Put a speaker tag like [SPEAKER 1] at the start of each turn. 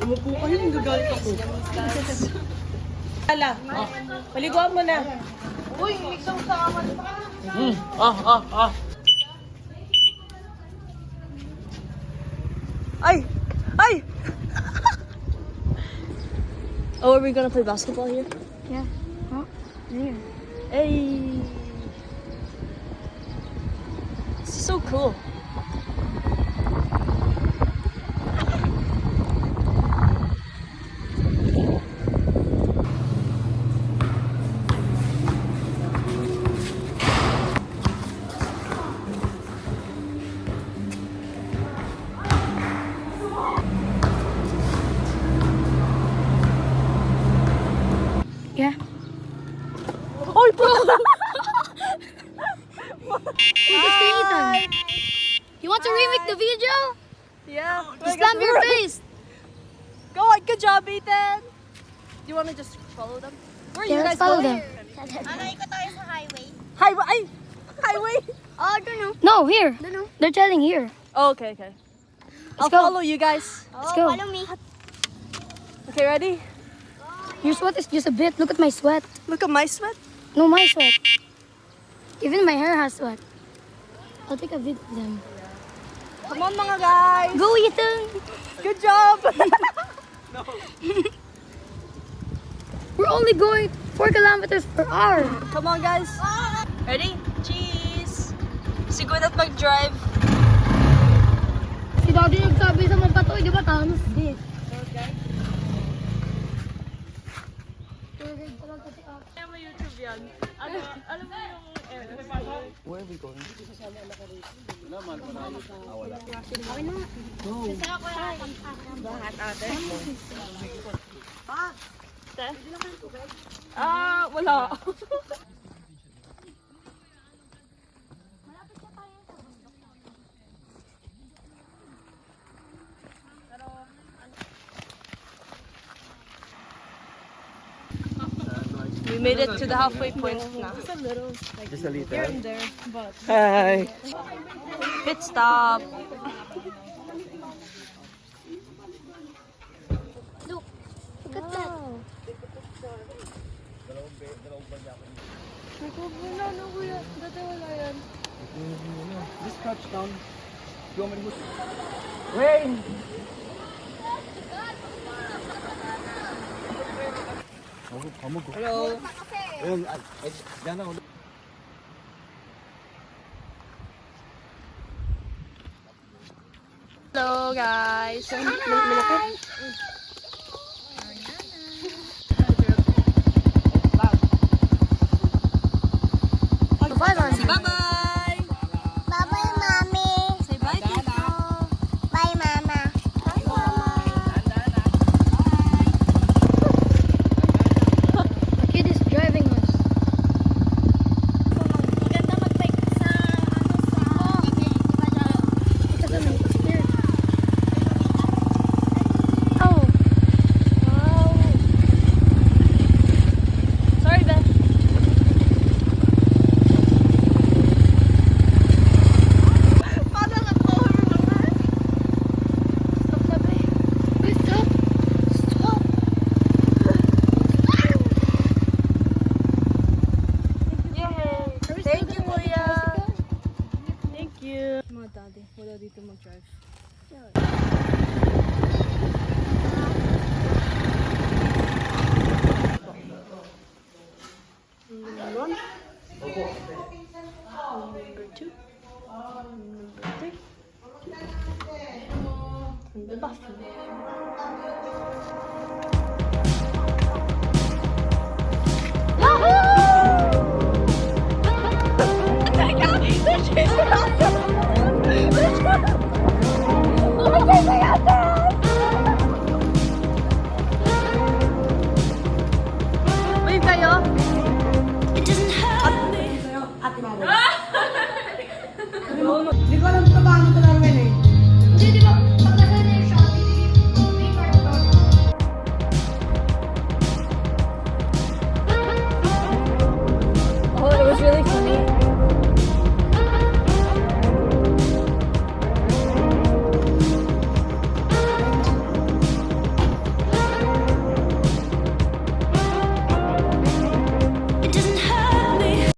[SPEAKER 1] Umupo kayo, nagagalit ako. Hala, paliguan mo na. Uy, mixong sa aman. Ay! Ay! Oh, are we gonna play basketball here?
[SPEAKER 2] Yeah. Oh, here.
[SPEAKER 1] Hey! This is so cool.
[SPEAKER 2] Yeah.
[SPEAKER 1] Oy, bro!
[SPEAKER 2] Ethan. You want to remake the video?
[SPEAKER 1] Yeah.
[SPEAKER 2] Slam your face.
[SPEAKER 1] Go on, good job, Ethan. Do you want to just follow them? Where are you
[SPEAKER 2] Yeah,
[SPEAKER 1] guys
[SPEAKER 2] let's follow
[SPEAKER 1] going?
[SPEAKER 2] them.
[SPEAKER 1] Highway. Highway.
[SPEAKER 2] Oh, I don't know. No, here. They're telling here.
[SPEAKER 1] Oh, okay, okay. I'll
[SPEAKER 2] go.
[SPEAKER 1] follow you guys.
[SPEAKER 2] Let's go.
[SPEAKER 3] me.
[SPEAKER 1] Okay, ready?
[SPEAKER 2] Your sweat is just a bit. Look at my sweat.
[SPEAKER 1] Look at my sweat.
[SPEAKER 2] No, my sweat. Even my hair has sweat. I'll take a video of them.
[SPEAKER 1] Come on, mga guys.
[SPEAKER 2] Go, Ethan.
[SPEAKER 1] Good job.
[SPEAKER 2] We're only going 4 kilometers per hour.
[SPEAKER 1] Come on, guys. Ready? Cheese. Si Gwyneth mag-drive.
[SPEAKER 2] Si Daddy nagsabi sa mga patoy, di ba? Thanos din.
[SPEAKER 1] May YouTube yan. Alam mo yung
[SPEAKER 4] Where are we going?
[SPEAKER 1] wala. We made it to the halfway point now.
[SPEAKER 4] Just a little.
[SPEAKER 1] Here and there, but
[SPEAKER 4] Hi.
[SPEAKER 1] pit stop.
[SPEAKER 2] Look at that.
[SPEAKER 4] Just crouch down. You want me to move? Rain!
[SPEAKER 1] Hello.
[SPEAKER 4] Ayun, yan ako.
[SPEAKER 1] Hello, guys. Bye-bye.
[SPEAKER 3] Bye-bye, Mommy.
[SPEAKER 1] Say bye, Tito.
[SPEAKER 3] Bye, Mama. Bye, Mama.
[SPEAKER 2] The kid is driving us.
[SPEAKER 3] Maganda mag-bike sa
[SPEAKER 2] Look at them. Here. Oh. Wow.
[SPEAKER 1] Sorry, Beth.
[SPEAKER 2] Stop na ba? Wait, stop. Stop.
[SPEAKER 1] Yay! Thank you, Kuya. Thank you. Mga daddy, wala dito mag-drive. Number 1. Number 2. Number 3. And the bathroom.